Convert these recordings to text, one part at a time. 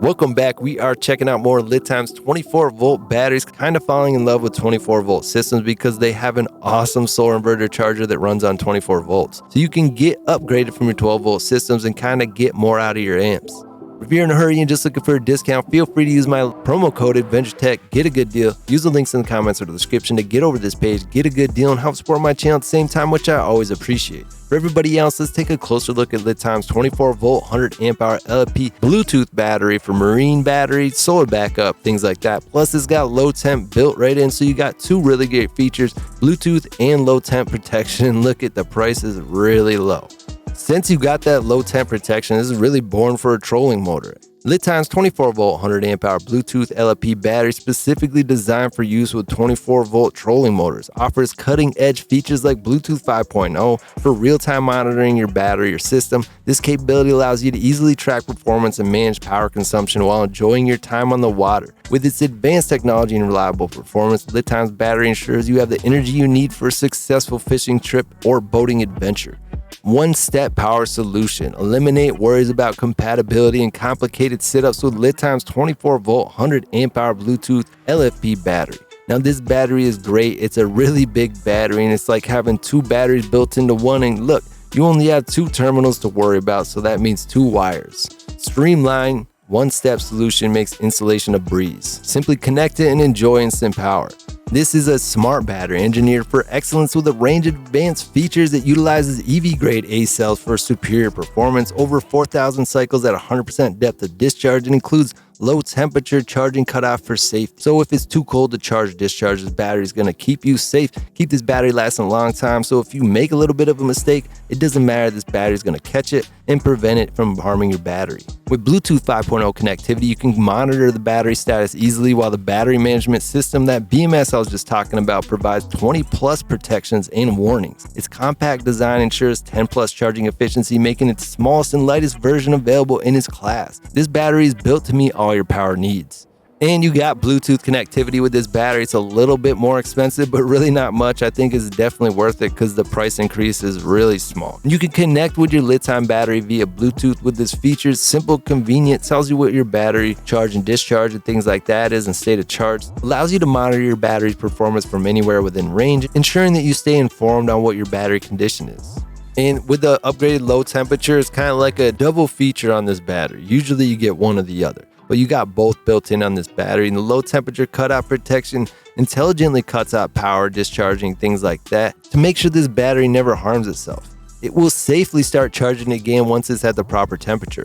Welcome back. We are checking out more LiTime's 24-volt batteries, kind of falling in love with 24-volt systems because they have an awesome solar inverter charger that runs on 24 volts. So you can get upgraded from your 12-volt systems and kind of get more out of your amps. If you're in a hurry and just looking for a discount, feel free to use my promo code AdventureTech, get a good deal. Use the links in the comments or the description to get over this page, get a good deal, and help support my channel at the same time, which I always appreciate. For everybody else, let's take a closer look at LiTime's 24-volt 100Ah LiFePO4 Bluetooth battery for marine battery, solar backup, things like that. Plus, it's got Low-Temp built right in, so you got two really great features, Bluetooth and Low-Temp protection. Look at the price is really low. Since you got that low temp protection, this is really born for a trolling motor. LiTime's 24-volt 100Ah Bluetooth LiFePO4 battery, specifically designed for use with 24-volt trolling motors, offers cutting-edge features like Bluetooth 5.0 for real-time monitoring your battery or system. This capability allows you to easily track performance and manage power consumption while enjoying your time on the water. With its advanced technology and reliable performance, LiTime's battery ensures you have the energy you need for a successful fishing trip or boating adventure. One-step power solution. Eliminate worries about compatibility and complicated setups with LiTime's 24-volt 100Ah Bluetooth LiFePO4 battery. Now this battery is great. It's a really big battery and it's like having two batteries built into one, and look, you only have two terminals to worry about, so that means two wires. Streamlined one-step solution makes installation a breeze. Simply connect it and enjoy instant power. This is a smart battery engineered for excellence with a range of advanced features that utilizes EV-grade A cells for superior performance, over 4,000 cycles at 100% depth of discharge, and includes low temperature charging cutoff for safe. So if it's too cold to charge or discharge, this battery is going to keep you safe, keep this battery lasting a long time. So if you make a little bit of a mistake, it doesn't matter, this battery is going to catch it and prevent it from harming your battery. With Bluetooth 5.0 connectivity, you can monitor the battery status easily, while the battery management system, that BMS I was just talking about, provides 20+ protections and warnings. Its compact design ensures 10+ charging efficiency, making it the smallest and lightest version available in its class. This battery is built to meet all your power needs. And you got Bluetooth connectivity with this battery. It's a little bit more expensive, but really not much. I think it's definitely worth it because the price increase is really small. You can connect with your LiTime battery via Bluetooth with this feature. Simple, convenient, tells you what your battery charge and discharge and things like that is and state of charge. Allows you to monitor your battery's performance from anywhere within range, ensuring that you stay informed on what your battery condition is. And with the upgraded low temperature, it's kind of like a double feature on this battery. Usually you get one or the other, but you got both built in on this battery. And the low temperature cutoff protection intelligently cuts out power, discharging, things like that, to make sure this battery never harms itself. It will safely start charging again once it's at the proper temperature.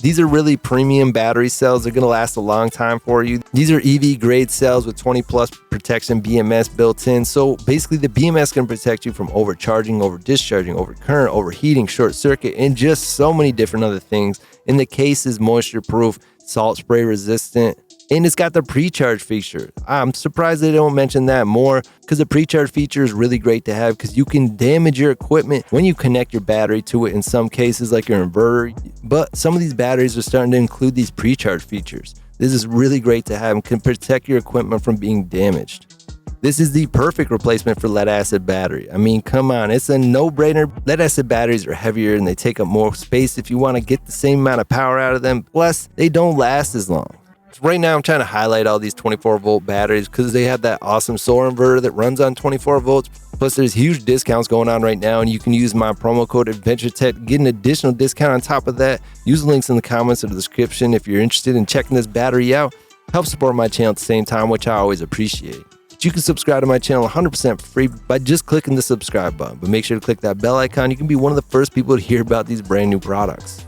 These are really premium battery cells. They're going to last a long time for you. These are EV grade cells with 20+ protection BMS built in. So basically the BMS can protect you from overcharging, over discharging, over current, overheating, short circuit, and just so many different other things. And the case is moisture proof, salt spray resistant, and it's got the pre-charge feature. I'm surprised they don't mention that more, because the pre-charge feature is really great to have, because you can damage your equipment when you connect your battery to it in some cases, like your inverter. But some of these batteries are starting to include these pre-charge features. This is really great to have and can protect your equipment from being damaged. This is the perfect replacement for lead acid battery. I mean, come on, it's a no-brainer. Lead acid batteries are heavier and they take up more space if you want to get the same amount of power out of them. Plus, they don't last as long. So right now, I'm trying to highlight all these 24-volt batteries because they have that awesome solar inverter that runs on 24 volts. Plus, there's huge discounts going on right now, and you can use my promo code AdventureTech, get an additional discount on top of that. Use the links in the comments or the description if you're interested in checking this battery out. Help support my channel at the same time, which I always appreciate. You can subscribe to my channel 100% for free by just clicking the subscribe button, but make sure to click that bell icon. You can be one of the first people to hear about these brand new products.